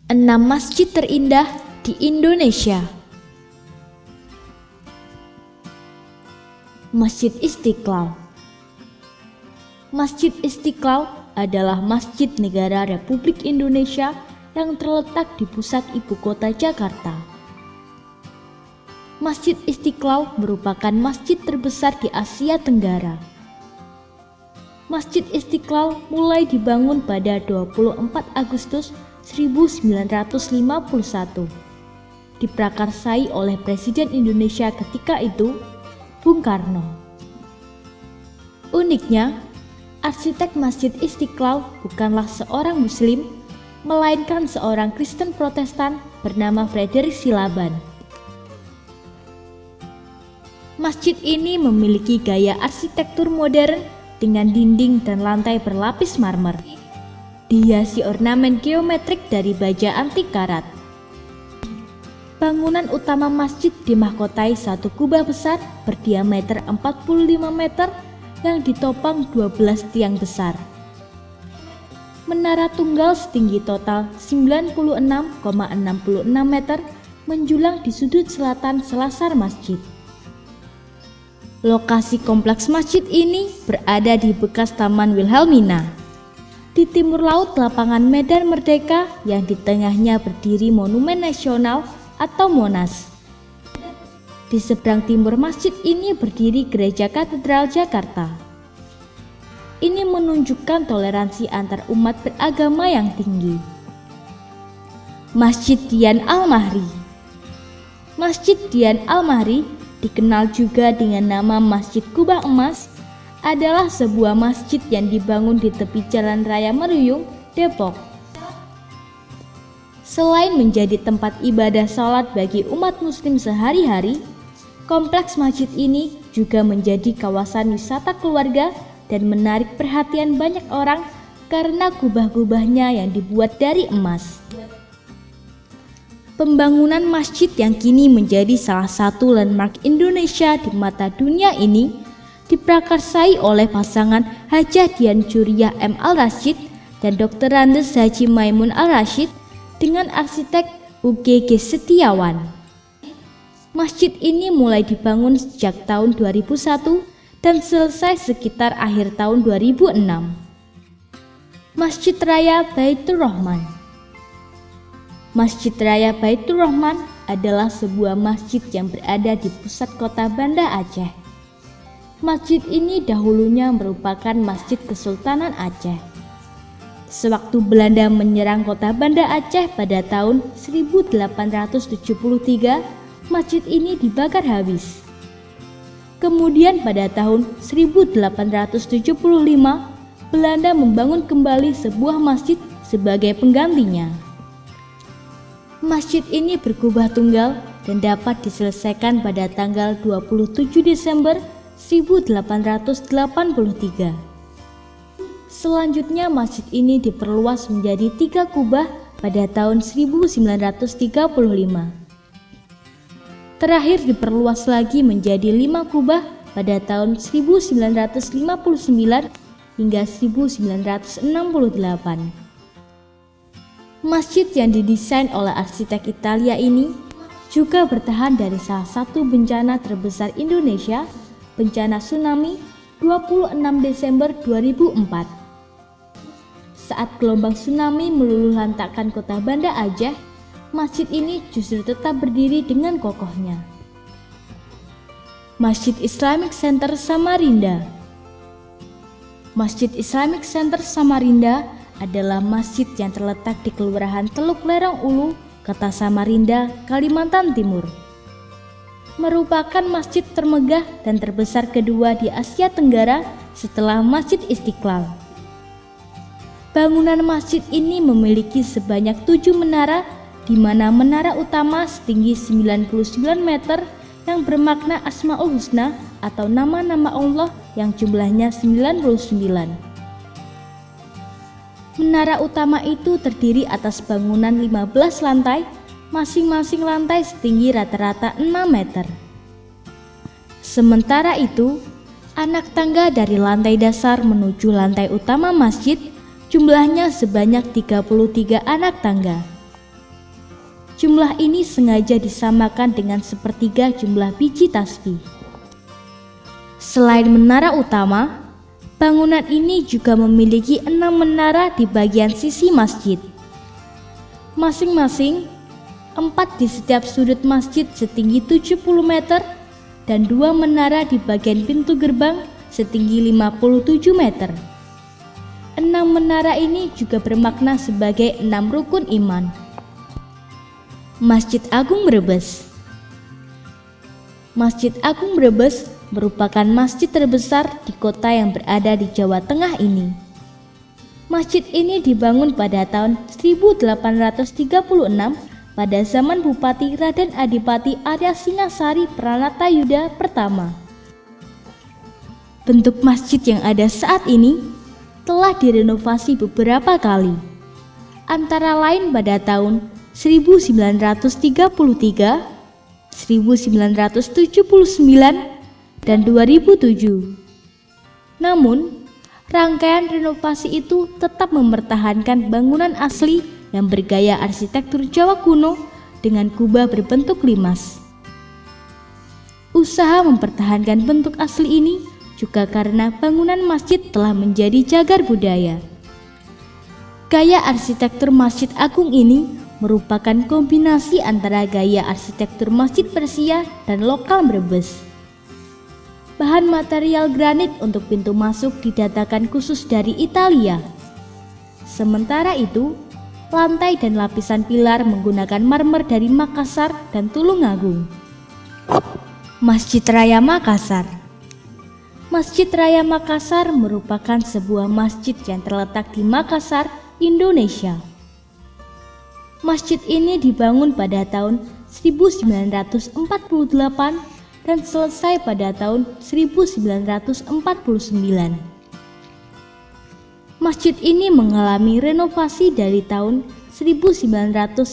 6 masjid terindah di Indonesia. Masjid Istiqlal. Masjid Istiqlal adalah masjid negara Republik Indonesia yang terletak di pusat ibu kota Jakarta. Masjid Istiqlal merupakan masjid terbesar di Asia Tenggara. Masjid Istiqlal mulai dibangun pada 24 Agustus 1951, diprakarsai oleh Presiden Indonesia ketika itu, Bung Karno. Uniknya, arsitek Masjid Istiqlal bukanlah seorang Muslim, melainkan seorang Kristen Protestan bernama Frederick Silaban. Masjid ini memiliki gaya arsitektur modern dengan dinding dan lantai berlapis marmer, dihiasi ornamen geometrik dari baja antik karat. Bangunan utama masjid dimahkotai satu kubah besar berdiameter 45 meter yang ditopang 12 tiang besar. Menara tunggal setinggi total 96,66 meter menjulang di sudut selatan selasar masjid. Lokasi kompleks masjid ini berada di bekas Taman Wilhelmina. Di timur laut lapangan Medan Merdeka yang di tengahnya berdiri Monumen Nasional atau Monas. Di seberang timur masjid ini berdiri Gereja Katedral Jakarta. Ini menunjukkan toleransi antar umat beragama yang tinggi. Masjid Dian Al-Mahri. Masjid Dian Al-Mahri dikenal juga dengan nama Masjid Kubah Emas, adalah sebuah masjid yang dibangun di tepi Jalan Raya Meruyung, Depok. Selain menjadi tempat ibadah sholat bagi umat muslim sehari-hari, kompleks masjid ini juga menjadi kawasan wisata keluarga dan menarik perhatian banyak orang karena kubah-kubahnya yang dibuat dari emas. Pembangunan masjid yang kini menjadi salah satu landmark Indonesia di mata dunia ini diprakarsai oleh pasangan Hajah Dian Juriyah M. Al-Rashid dan Dr. Andes Haji Maimun Al-Rashid dengan arsitek UGG Setiawan. Masjid ini mulai dibangun sejak tahun 2001 dan selesai sekitar akhir tahun 2006. Masjid Raya Baitur Rahman. Masjid Raya Baitur Rahman adalah sebuah masjid yang berada di pusat kota Banda Aceh. Masjid ini dahulunya merupakan Masjid Kesultanan Aceh. Sewaktu Belanda menyerang kota Banda Aceh pada tahun 1873, masjid ini dibakar habis. Kemudian pada tahun 1875, Belanda membangun kembali sebuah masjid sebagai penggantinya. Masjid ini berkubah tunggal dan dapat diselesaikan pada tanggal 27 Desember 1883. Selanjutnya masjid ini diperluas menjadi 3 kubah pada tahun 1935. Terakhir diperluas lagi menjadi 5 kubah pada tahun 1959 hingga 1968. Masjid yang didesain oleh arsitek Italia ini juga bertahan dari salah satu bencana terbesar Indonesia, bencana tsunami 26 Desember 2004. Saat gelombang tsunami meluluhlantakkan kota Banda Aceh, masjid ini justru tetap berdiri dengan kokohnya. Masjid Islamic Center Samarinda. Masjid Islamic Center Samarinda adalah masjid yang terletak di Kelurahan Teluk Lerong Ulu, Kota Samarinda, Kalimantan Timur. Merupakan masjid termegah dan terbesar kedua di Asia Tenggara setelah Masjid Istiqlal. Bangunan masjid ini memiliki sebanyak 7 menara, di mana menara utama setinggi 99 meter yang bermakna Asmaul Husna atau nama-nama Allah yang jumlahnya 99. Menara utama itu terdiri atas bangunan 15 lantai, masing-masing lantai setinggi rata-rata 6 meter. Sementara itu, anak tangga dari lantai dasar menuju lantai utama masjid jumlahnya sebanyak 33 anak tangga. Jumlah ini sengaja disamakan dengan sepertiga jumlah biji tasbih. Selain menara utama, bangunan ini juga memiliki 6 menara di bagian sisi masjid. Masing-masing 4 di setiap sudut masjid setinggi 70 meter dan 2 menara di bagian pintu gerbang setinggi 57 meter. 6 menara ini juga bermakna sebagai 6 rukun iman. Masjid Agung Brebes. Masjid Agung Brebes merupakan masjid terbesar di kota yang berada di Jawa Tengah ini. Masjid ini dibangun pada tahun 1836 pada zaman Bupati Raden Adipati Arya Singasari Pranatayuda pertama. Bentuk masjid yang ada saat ini telah direnovasi beberapa kali, antara lain pada tahun 1933, 1979, dan 2007. Namun, rangkaian renovasi itu tetap mempertahankan bangunan asli yang bergaya arsitektur Jawa kuno dengan kubah berbentuk limas. Usaha mempertahankan bentuk asli ini juga karena bangunan masjid telah menjadi cagar budaya. Gaya arsitektur Masjid Agung ini merupakan kombinasi antara gaya arsitektur Masjid Persia dan lokal Brebes. Bahan material granit untuk pintu masuk didatangkan khusus dari Italia. Sementara itu, lantai dan lapisan pilar menggunakan marmer dari Makassar dan Tulungagung. Masjid Raya Makassar. Masjid Raya Makassar merupakan sebuah masjid yang terletak di Makassar, Indonesia. Masjid ini dibangun pada tahun 1948 dan selesai pada tahun 1949. Masjid ini mengalami renovasi dari tahun 1999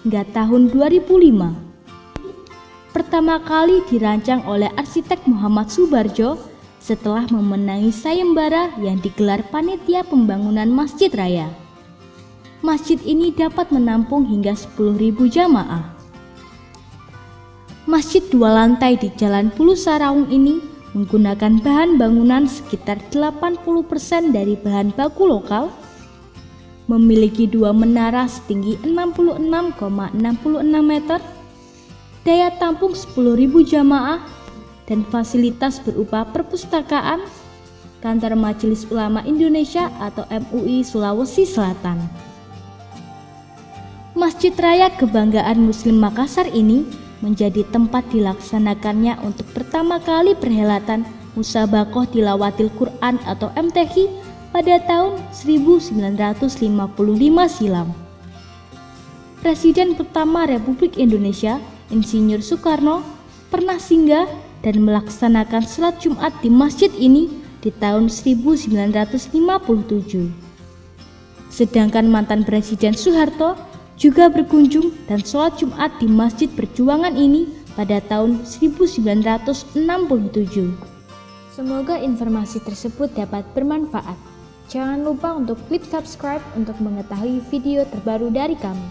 hingga tahun 2005. Pertama kali dirancang oleh arsitek Muhammad Subarjo setelah memenangi sayembara yang digelar panitia pembangunan Masjid Raya. Masjid ini dapat menampung hingga 10.000 jamaah. Masjid 2 lantai di Jalan Pulu Saraung ini menggunakan bahan bangunan sekitar 80% dari bahan baku lokal, memiliki 2 menara setinggi 66,66 meter, daya tampung 10.000 jamaah, dan fasilitas berupa perpustakaan, Kantor Majelis Ulama Indonesia atau MUI Sulawesi Selatan. Masjid Raya Kebanggaan Muslim Makassar ini menjadi tempat dilaksanakannya untuk pertama kali perhelatan Musabaqah Tilawatil Quran atau MTQ pada tahun 1955 silam. Presiden pertama Republik Indonesia, Insinyur Soekarno, pernah singgah dan melaksanakan sholat Jumat di masjid ini di tahun 1957. Sedangkan mantan Presiden Soeharto juga berkunjung dan sholat Jumat di Masjid Perjuangan ini pada tahun 1967. Semoga informasi tersebut dapat bermanfaat. Jangan lupa untuk klik subscribe untuk mengetahui video terbaru dari kami.